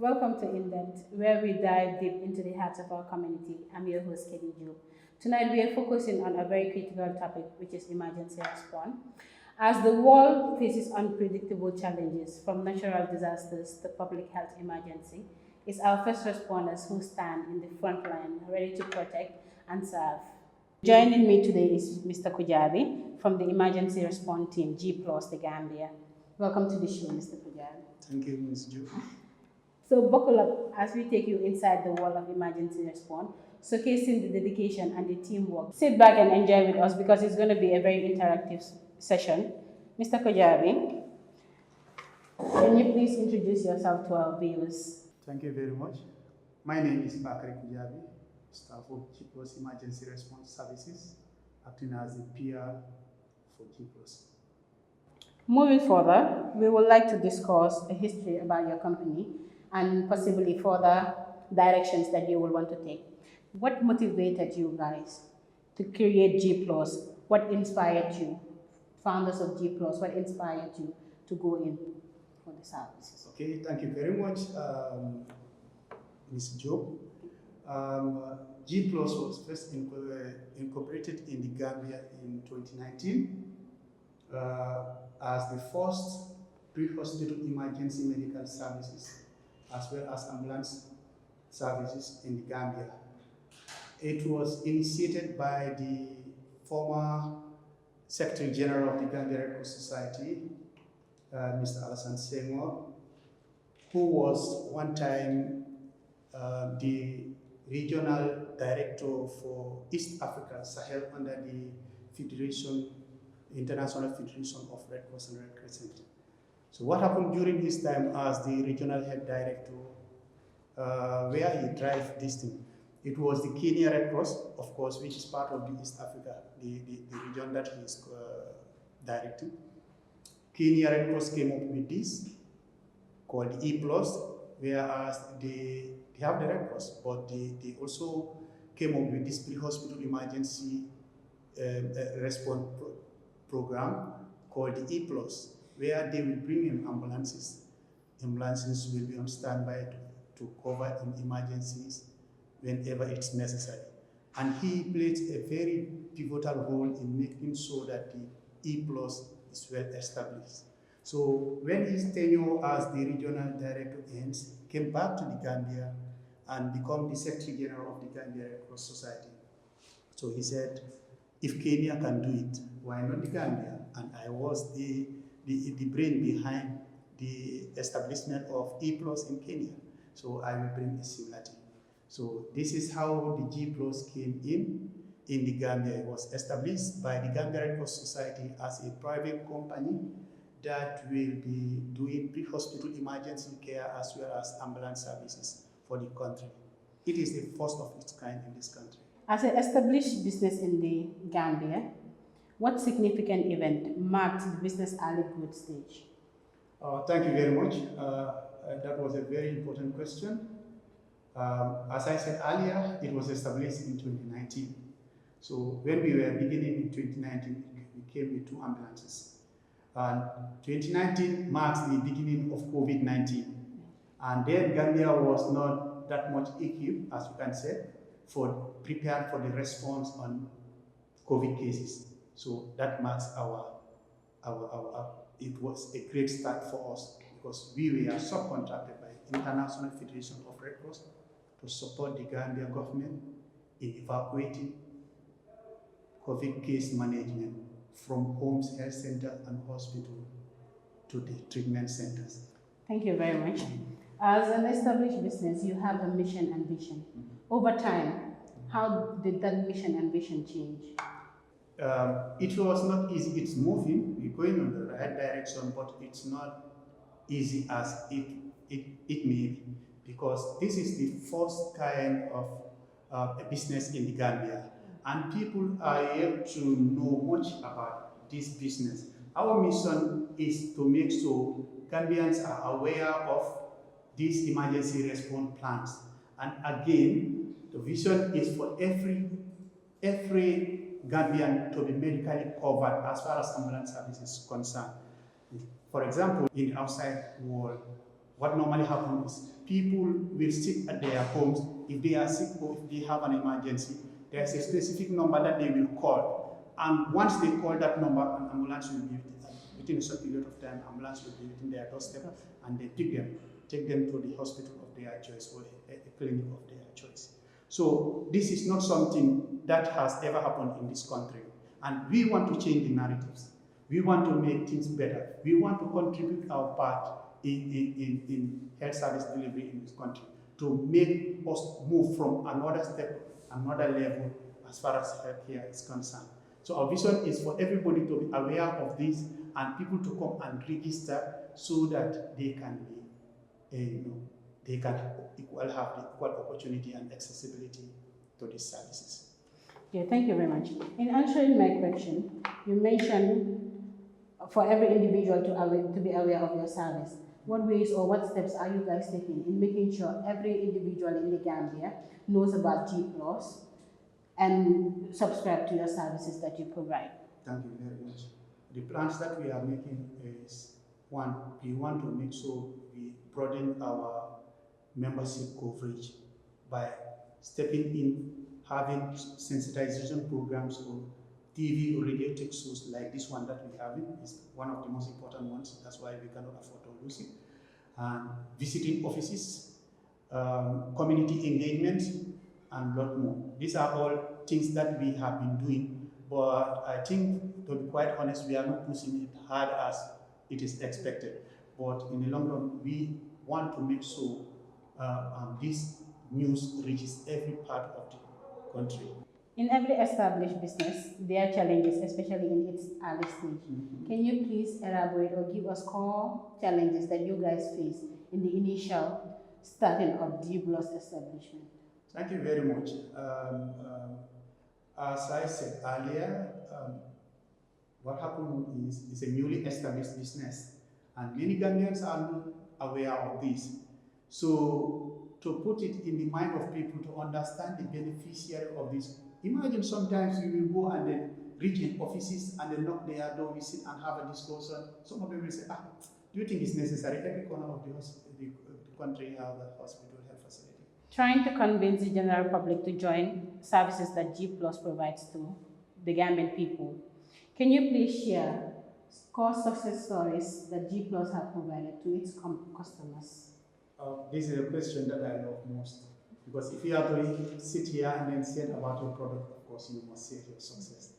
Welcome to In Depth, where we dive deep into the heart of our community. I'm your host, Kaddy Jobe. Tonight, we are focusing on a very critical topic, which is emergency response. As the world faces unpredictable challenges, from natural disasters to public health emergency, it's our first responders who stand in the front line, ready to protect and serve. Joining me today is Mr. Kujabi from the emergency response team, GPlus, the Gambia. Welcome to the show, Mr. Kujabi. Thank you, Ms. Jobe. So buckle up as we take you inside the world of emergency response, showcasing the dedication and the teamwork. Sit back and enjoy with us because it's going to be a very interactive session. Mr. Kujabi, can you please introduce yourself to our viewers? Thank you very much. My name is Bakary Kujabi, staff of GPlus Emergency Response Services, acting as the PR for GPlus. Moving further, we would like to discuss a history about your company and possibly further directions that you will want to take. What motivated you guys to create GPlus? What inspired you? Founders of GPlus, what inspired you to go in for the services? Okay, thank you very much, Ms. Jobe. GPlus was first incorporated in the Gambia in 2019 as the first pre-hospital emergency medical services as well as ambulance services in the Gambia. It was initiated by the former Secretary General of the Gambia Red Cross Society, Mr. Alassane Senghor, who was one time the regional director for East Africa, Sahel, under the International Federation of Red Cross and Red Crescent. So what happened during his time as the regional head director, where he drive this thing? It was the Kenya Red Cross, of course, which is part of the East Africa, the region that he is directing. Kenya Red Cross came up with this, called E-Plus, whereas they have the Red Cross, but they also came up with this pre-hospital emergency response program called the E-Plus, where they will bring in ambulances. Ambulances will be on standby to cover emergencies whenever it's necessary. And he played a very pivotal role in making sure that the E-Plus is well established. So when his tenure as the regional director ends, he came back to the Gambia and became the Secretary General of the Gambia Red Cross Society. So he said, if Kenya can do it, why not the Gambia? And I was the brain behind the establishment of E-Plus in Kenya. So I will bring a similarity. So this is how the GPlus came in the Gambia. It was established by the Gambia Red Cross Society as a private company that will be doing pre-hospital emergency care as well as ambulance services for the country. It is the first of its kind in this country. As an established business in the Gambia, what significant event marked the business early growth stage? Thank you very much. That was a very important question. As I said earlier, it was established in 2019. So when we were beginning in 2019, we came with 2 ambulances. And 2019 marks the beginning of COVID-19. And then Gambia was not that much equipped, as you can say, prepared for the response on COVID cases. So that marks it was a great start for us because we were subcontracted by International Federation of Red Cross to support the Gambia government in evacuating COVID case management from homes, health centers, and hospitals to the treatment centers. Thank you very much. As an established business, you have a mission and vision. Over time, how did that mission and vision change? It was not easy. It's moving. We're going in the right direction, but it's not easy as it may be, because this is the first kind of a business in the Gambia, and people are able to know much about this business. Our mission is to make sure Gambians are aware of these emergency response plans. And again, the vision is for every Gambian to be medically covered as far as ambulance service is concerned. For example, in the outside world, what normally happens is people will sit at their homes. If they are sick or if they have an emergency, there's a specific number that they will call. And once they call that number, an ambulance will be within a short period of time, ambulance will be within their doorstep, and they pick them, take them to the hospital of their choice or a clinic of their choice. So this is not something that has ever happened in this country. And we want to change the narratives. We want to make things better. We want to contribute our part in health service delivery in this country to make us move from another step, another level as far as healthcare is concerned. So our vision is for everybody to be aware of this and people to come and register so that they can be, they can have the equal opportunity and accessibility to these services. Yeah, thank you very much. In answering my question, you mentioned for every individual to be aware of your service. What ways or what steps are you guys taking in making sure every individual in the Gambia knows about GPlus and subscribe to your services that you provide? Thank you very much. The plans that we are making is, one, we want to make sure we broaden our membership coverage by stepping in, having sensitization programs or TV or radio tech shows like this one that we have is one of the most important ones. That's why we cannot afford to lose it. And visiting offices, community engagement, and a lot more. These are all things that we have been doing, but I think, to be quite honest, we are not pushing it hard as it is expected. But in the long run, we want to make sure this news reaches every part of the country. In every established business, there are challenges, especially in its early stage. Can you please elaborate or give us core challenges that you guys face in the initial starting of GPlus establishment? Thank you very much. As I said earlier, what happened is it's a newly established business, and many Gambians are not aware of this. So to put it in the mind of people to understand the beneficiary of this, imagine sometimes we will go and then reach offices and then knock their door, we sit and have a discussion. Some of them will say, do you think it's necessary? Every corner of the country has a hospital health facility. Trying to convince the general public to join services that GPlus provides to the Gambian people. Can you please share core success stories that GPlus have provided to its customers? This is a question that I love most, because if you are to sit here and then say about your product, of course you must say your success,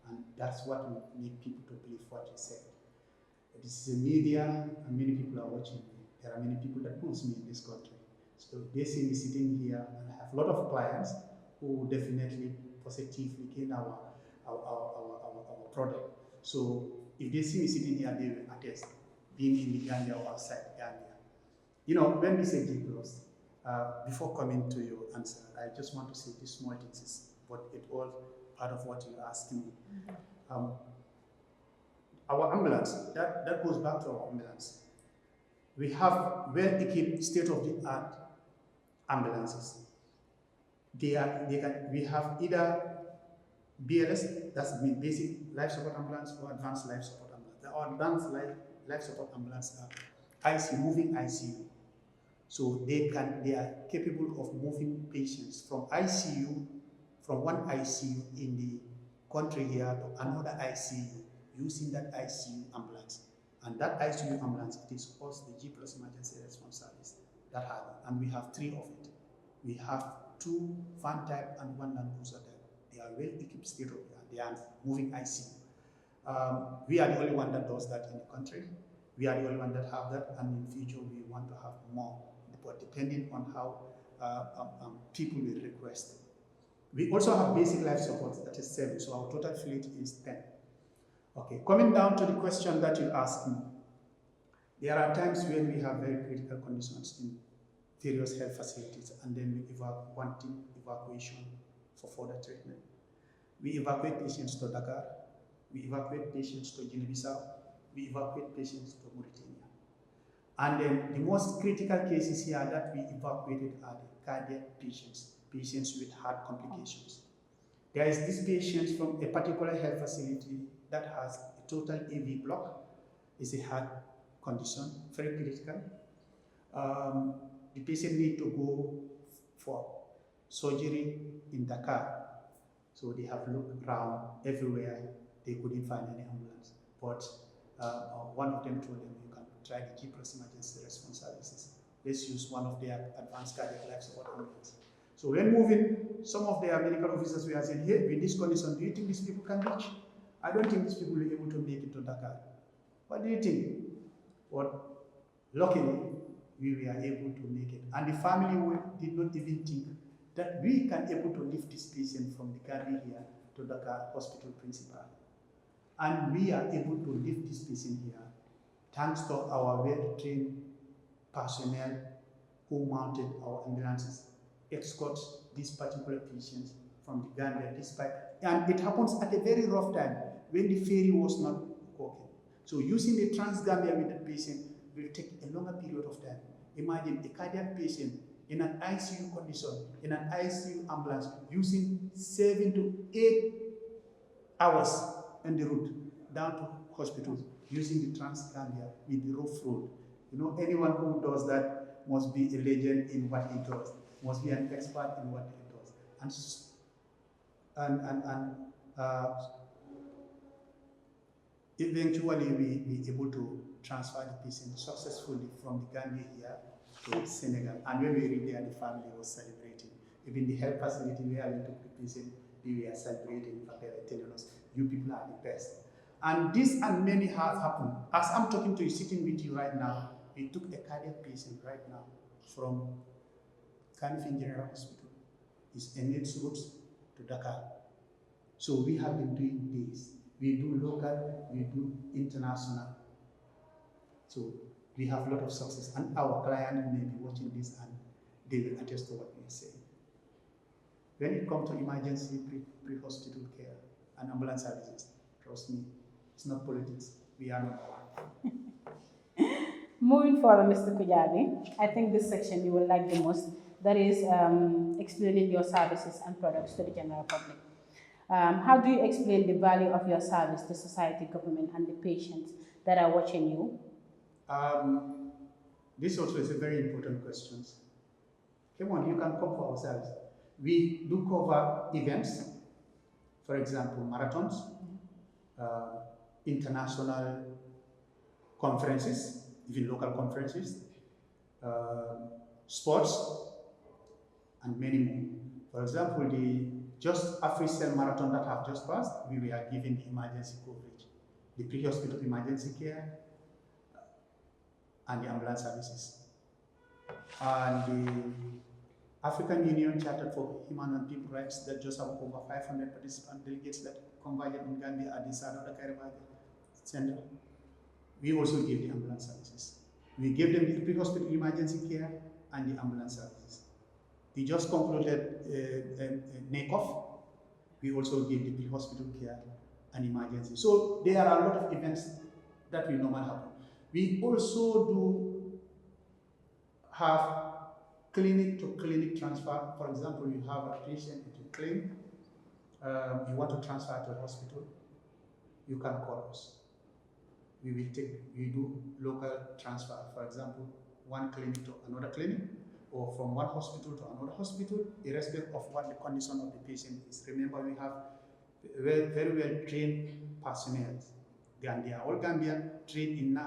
and that's what will make people to believe what you say. This is a media, and many people are watching me. There are many people that knows me in this country, so they see me sitting here, and I have a lot of clients who definitely positively gain our product. So if they see me sitting here, they will attest, being in the Gambia or outside Gambia. You know, when we say GPlus, before coming to your answer, I just want to say these small things, but it all part of what you're asking me. Our ambulance, that goes back to our ambulance. We have well-equipped, state-of-the-art ambulances. We have either BLS, that's the basic life support ambulance, or advanced life support ambulance. Our advanced life support ambulance are ICU, moving ICU. So they are capable of moving patients from ICU, from one ICU in the country here to another ICU using that ICU ambulance. And that ICU ambulance, it is us, the GPlus Emergency Response Service, that have it. And we have 3 of it. We have 2 van type and 1 Land Cruiser type. They are well equipped state of the art. They are moving ICU. We are the only one that does that in the country. We are the only one that have that, and in future we want to have more, but depending on how people will request. We also have basic life support, that is 7, so our total fleet is 10. Okay, coming down to the question that you asked me, there are times when we have very critical conditions in various health facilities, and then we wanting evacuation for further treatment. We evacuate patients to Dakar, we evacuate patients to Guinea-Bissau, we evacuate patients to Mauritania. And then the most critical cases here that we evacuated are the cardiac patients, patients with heart complications. There is this patient from a particular health facility that has a total AV block. It's a heart condition, very critical. the patient need to go for surgery in Dakar. So they have looked around everywhere. They couldn't find any ambulance. But one of them told them, you can try the GPlus emergency response services. Let's use one of their advanced cardiac life support ambulance. So when moving, some of their medical officers were saying, hey, with this condition, do you think these people can reach? I don't think these people will be able to make it to Dakar. What do you think? But luckily, we were able to make it. And the family did not even think that we can able to lift this patient from the Gambia here to Dakar Hospital Principal. And we are able to lift this patient here thanks to our well-trained personnel who mounted our ambulances, escort these particular patients from the Gambia despite, and it happens at a very rough time when the ferry was not working. So using the Trans-Gambia with the patient will take a longer period of time. Imagine a cardiac patient in an ICU condition, in an ICU ambulance, using 7 to 8 hours on the route down to hospitals, using the Trans-Gambia with the rough road. You know, anyone who does that must be a legend in what he does, must be an expert in what he does. Eventually we able to transfer the patient successfully from the Gambia here to Senegal. And when we reached there, the family was celebrating. Even the health facility where we took the patient, we were celebrating. In fact, they were telling us, you people are the best. And this and many have happened. As I'm talking to you, sitting with you right now, we took a cardiac patient right now from Kanifing General Hospital. It's Emirates route to Dakar. So we have been doing this. We do local, we do international. So we have a lot of success, and our client may be watching this and they will attest to what we are saying. When it comes to emergency pre-hospital care and ambulance services, trust me, it's not politics. We are not one. Moving forward, Mr. Kujabi, I think this section you will like the most. That is explaining your services and products to the general public. How do you explain the value of your service to society, government, and the patients that are watching you? This also is a very important question. Come on, you can come for our service. We do cover events, for example, marathons, international conferences, even local conferences, sports, and many more. For example, the Just Africell marathon that have just passed, we are giving the emergency coverage, the pre-hospital emergency care, and the ambulance services. And the African Union Charter for Human and People Rights that just have over 500 participant delegates that converged in Gambia at the South Center. We also give the ambulance services. We give them the pre-hospital emergency care and the ambulance services. We just concluded NACOF. We also give the pre-hospital care and emergency. So there are a lot of events that will normally happen. We also do have clinic-to-clinic transfer. For example, you have a patient in a clinic, you want to transfer to a hospital, you can call us. We do local transfer. For example, one clinic to another clinic, or from one hospital to another hospital, irrespective of what the condition of the patient is. Remember, we have very well trained personnel. They are all Gambian, trained in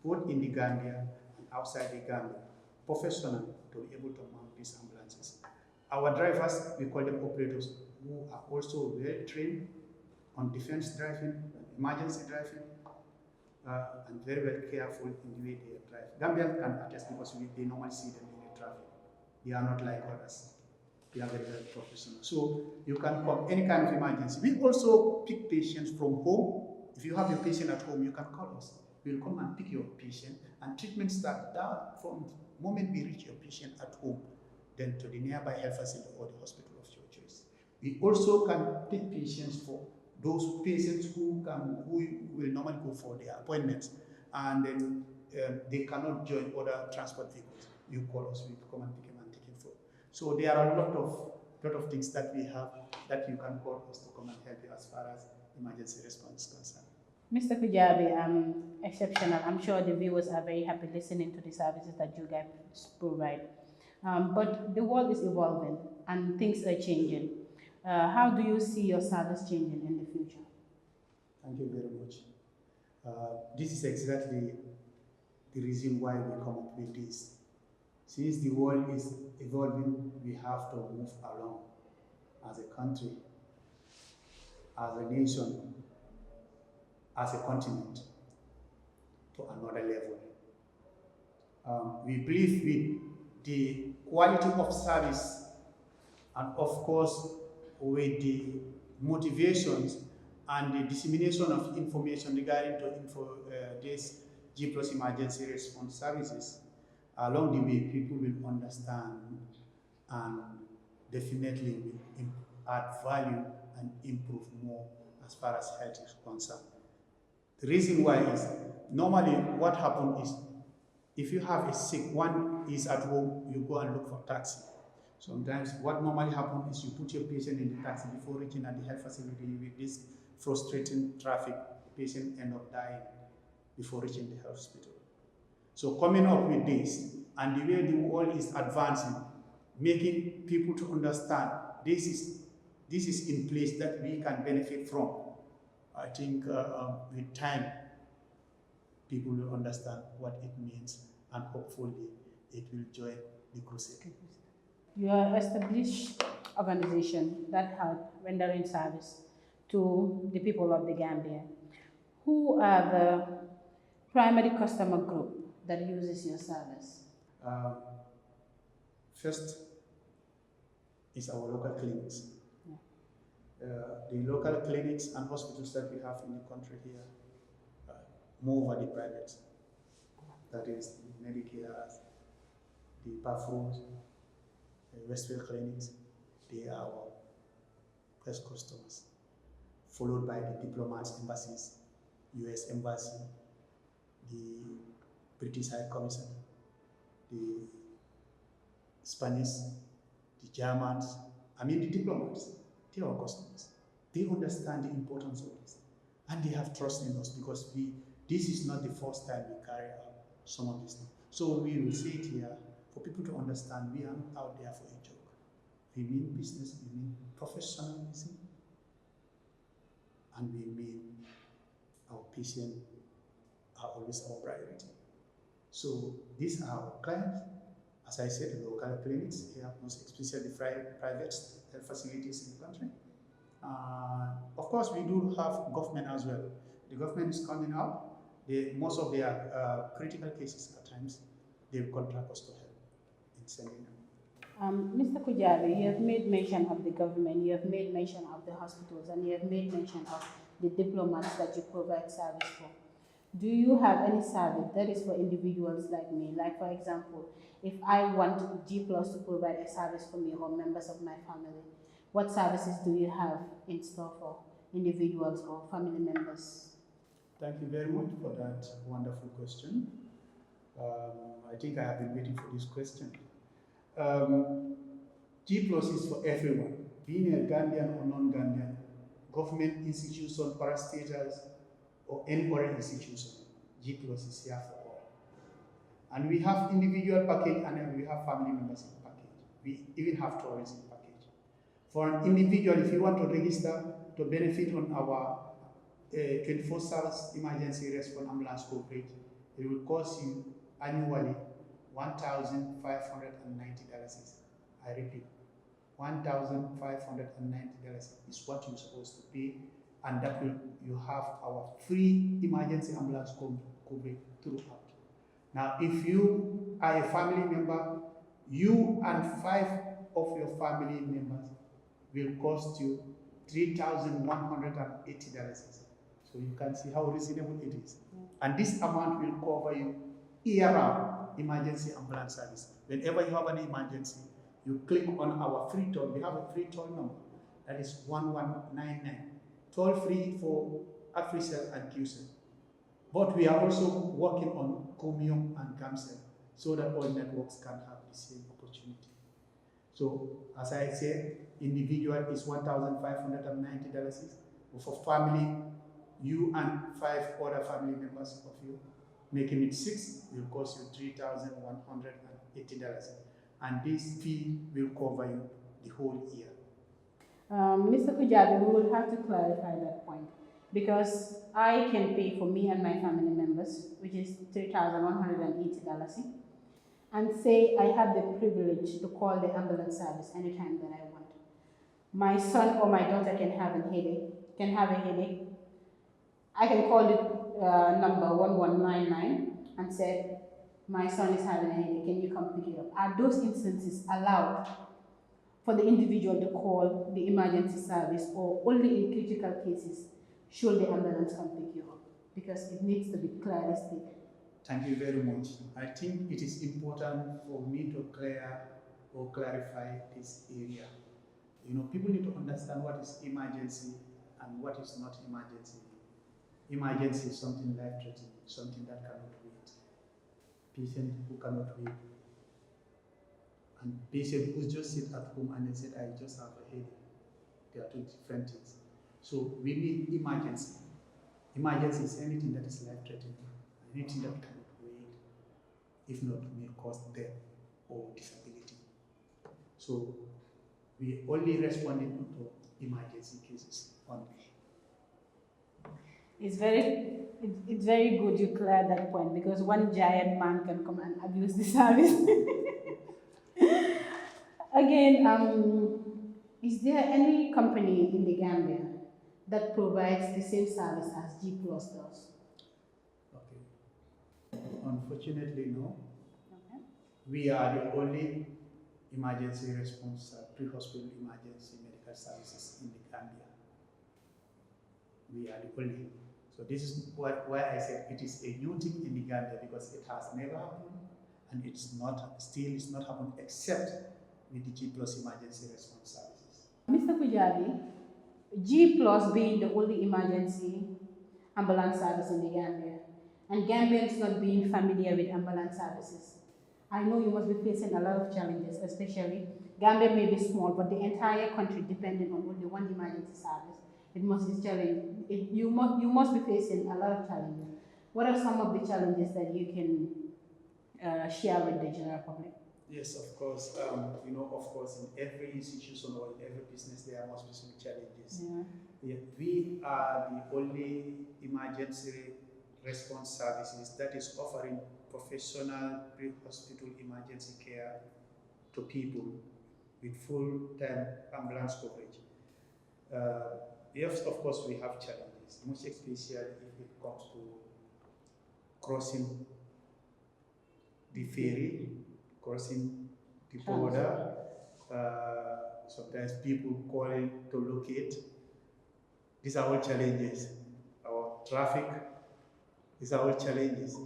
both in the Gambia and outside the Gambia, professional to be able to mount these ambulances. Our drivers, we call them operators, who are also well trained on defense driving, emergency driving, and very well careful in the way they drive. Gambians can attest because they normally see them in the traffic. They are not like others. They are very, very professional. So you can call any kind of emergency. We also pick patients from home. If you have your patient at home, you can call us. We'll come and pick your patient, and treatment starts down from the moment we reach your patient at home, then to the nearby health facility or the hospital of your choice. We also can take patients for those patients who will normally go for their appointments, and then they cannot join other transport vehicles. You call us, we come and pick them and take them for. So there are a lot of things that we have that you can call us to come and help you as far as emergency response is concerned. Mr. Kujabi, exceptional. I'm sure the viewers are very happy listening to the services that you guys provide. But the world is evolving and things are changing. How do you see your service changing in the future? Thank you very much. This is exactly the reason why we come up with this. Since the world is evolving, we have to move along as a country, as a nation, as a continent, to another level. We believe with the quality of service and of course with the motivations and the dissemination of information regarding to this GPlus emergency response services, along the way people will understand and definitely will add value and improve more as far as health is concerned. The reason why is normally what happens is if you have a sick, one is at home, you go and look for taxi. Sometimes what normally happens is you put your patient in the taxi before reaching at the health facility. With this frustrating traffic, the patient end up dying before reaching the hospital. So coming up with this and the way the world is advancing, making people to understand this is in place that we can benefit from. I think with time, people will understand what it means and hopefully it will join the crusade. You are an established organization that help rendering service to the people of the Gambia. Who are the primary customer group that uses your service? First is our local clinics. The local clinics and hospitals that we have in the country here move over the private. That is the Medicare, the Pathways, the Westfield clinics. They are our best customers, followed by the diplomats, embassies, US Embassy, the British High Commission, the Spanish, the Germans, the diplomats. They are our customers. They understand the importance of this. And they have trust in us because this is not the first time we carry out some of these things. So we will say it here for people to understand we are not out there for a joke. We mean business, we mean professionalism, and we mean our patients are always our priority. So these are our clients. As I said, the local clinics here, most especially private health facilities in the country. Of course, we do have government as well. The government is coming out. Most of their critical cases at times, they contract us to help in sending them. Mr. Kujabi, you have made mention of the government, you have made mention of the hospitals, and you have made mention of the diplomats that you provide service for. Do you have any service that is for individuals like me? Like, for example, if I want GPlus to provide a service for me or members of my family, what services do you have in store for individuals or family members? Thank you very much for that wonderful question. I think I have been waiting for this question. GPlus is for everyone, being a Gambian or non-Gambian, government institution, parastatals, or any other institution. GPlus is here for all. And we have individual package and then we have family members in package. We even have tourism package. For an individual, if you want to register to benefit on our 24 hours emergency response ambulance coverage, it will cost you annually $1,590. I repeat, $1,590 is what you're supposed to pay, and that will you have our free emergency ambulance coverage throughout. Now, if you are a family member, you and 5 of your family members will cost you $3,180. So you can see how reasonable it is. And this amount will cover you year-round emergency ambulance service. Whenever you have an emergency, you click on our free toll. We have a free toll number. That is 1199. Toll free for AfriCell and QCell. But we are also working on Comium and Gamcell so that all networks can have the same opportunity. So as I said, individual is $1,590. For family, you and 5 other family members of you, making it 6 will cost you $3,180. And this fee will cover you the whole year. Mr. Kujabi, we will have to clarify that point because I can pay for me and my family members, which is $3,180, and say I have the privilege to call the ambulance service anytime that I want. My son or my daughter can have a headache. I can call the number 1199 and say, my son is having a headache, can you come pick it up? Are those instances allowed for the individual to call the emergency service, or only in critical cases should the ambulance come pick you up? Because it needs to be clearly stated. Thank you very much. I think it is important for me to clarify this area. You know, people need to understand what is emergency and what is not emergency. Emergency is something life-threatening, something that cannot wait. Patient who cannot wait, and patient who just sit at home and they said, I just have a headache. They are two different things. So we need emergency. Emergency is anything that is life-threatening, anything that cannot wait, if not may cause death or disability. So we only responding to emergency cases only. It's very good you clear that point, because one giant man can come and abuse the service. Again, is there any company in the Gambia that provides the same service as GPlus does? Okay. Unfortunately, no. Okay. We are the only emergency response, pre-hospital emergency medical services in the Gambia. We are the only. So this is why I said it is a new thing in the Gambia, because it has never happened, and it's not happened except with the GPlus emergency response services. Mr. Kujabi, GPlus being the only emergency ambulance service in the Gambia, and Gambians not being familiar with ambulance services, I know you must be facing a lot of challenges, especially Gambia may be small, but the entire country depending on only one emergency service. It must be challenging. You must be facing a lot of challenges. What are some of the challenges that you can share with the general public? Yes, of course. You know, of course, in every institution or in every business, there must be some challenges. Yeah, we are the only emergency response services that is offering professional pre-hospital emergency care to people with full-time ambulance coverage. Yes, of course, we have challenges, most especially if it comes to crossing the ferry, crossing the border. Sometimes people calling to locate. These are all challenges. Our traffic, these are all challenges.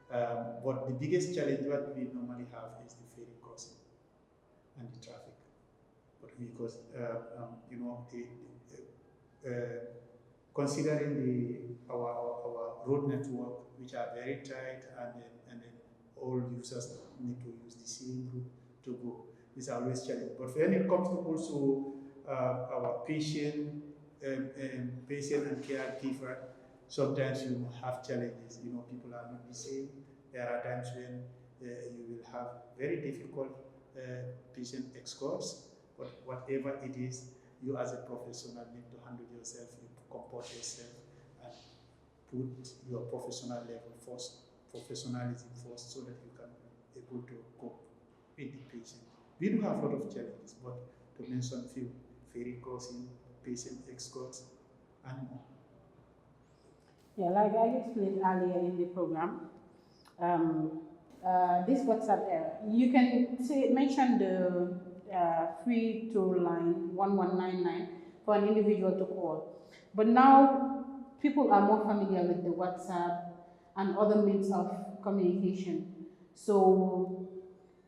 But the biggest challenge what we normally have is the ferry crossing and the traffic. But because you know, considering our road network, which are very tight, and then all users need to use the same route to go. It's always challenging. But when it comes to also our patient and caregiver, sometimes you have challenges. You know, people are not the same. There are times when you will have very difficult patient escorts, but whatever it is, you as a professional need to handle yourself, you comport yourself, and put your professional level first, professionalism first, so that you can be able to cope with the patient. We do have a lot of challenges, but to mention few, ferry crossing, patient escorts, and more. Yeah, like I explained earlier in the program, this WhatsApp error, you can mention the free toll line 1199 for an individual to call. But now people are more familiar with the WhatsApp and other means of communication. So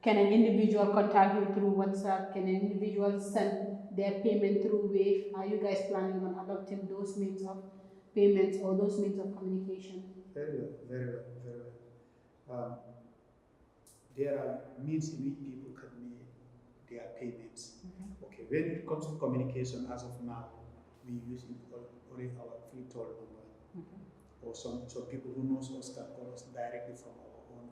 can an individual contact you through WhatsApp? Can an individual send their payment through Wave? Are you guys planning on adopting those means of payments or those means of communication? Very well, very well, very well. There are means in which people can make their payments. Okay, when it comes to communication, as of now, we use already our free toll number or some people who knows us can call us directly from our own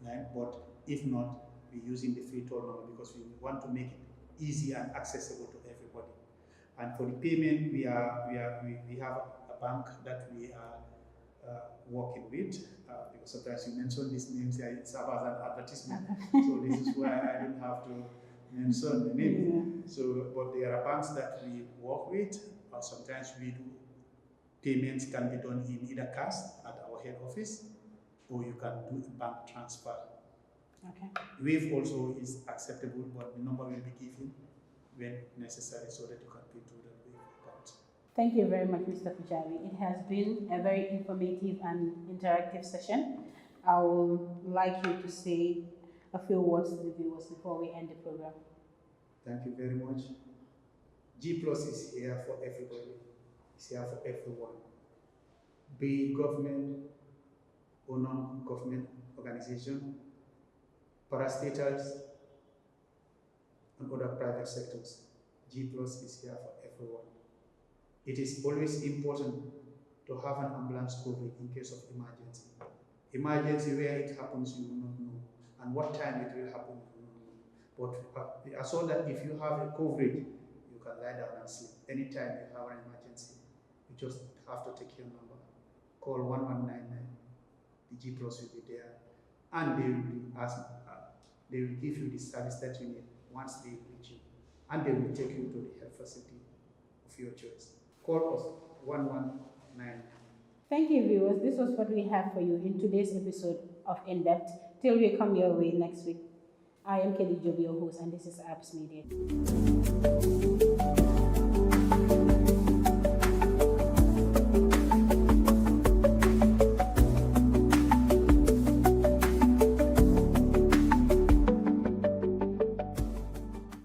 line. But if not, we're using the free toll number because we want to make it easy and accessible to everybody. And for the payment, we have a bank that we are working with, because sometimes you mention these names, it serves as an advertisement. So this is why I don't have to mention the name. Yeah. So, but there are banks that we work with, or sometimes we do payments can be done in either cash at our head office, or you can do a bank transfer. Okay. Wave also is acceptable, but the number will be given when necessary so that you can pay through that Wave account. Thank you very much, Mr. Kujabi. It has been a very informative and interactive session. I would like you to say a few words to the viewers before we end the program. Thank you very much. GPlus is here for everybody. It's here for everyone. Be government or non-government organization, parastatals, and other private sectors. GPlus is here for everyone. It is always important to have an ambulance coverage in case of emergency. Emergency, where it happens, you will not know, and what time it will happen, you will not know. But we assure that if you have a coverage, you can lie down and sleep. Anytime you have an emergency, you just have to take your number. Call 1199. The GPlus will be there, and they will give you the service that you need once they reach you, and they will take you to the health facility of your choice. Call us 1199. Thank you, viewers. This was what we have for you in today's episode of In Depth. Till we come your way next week, I am Kaddy Jobe, your host, and this is Apps Media.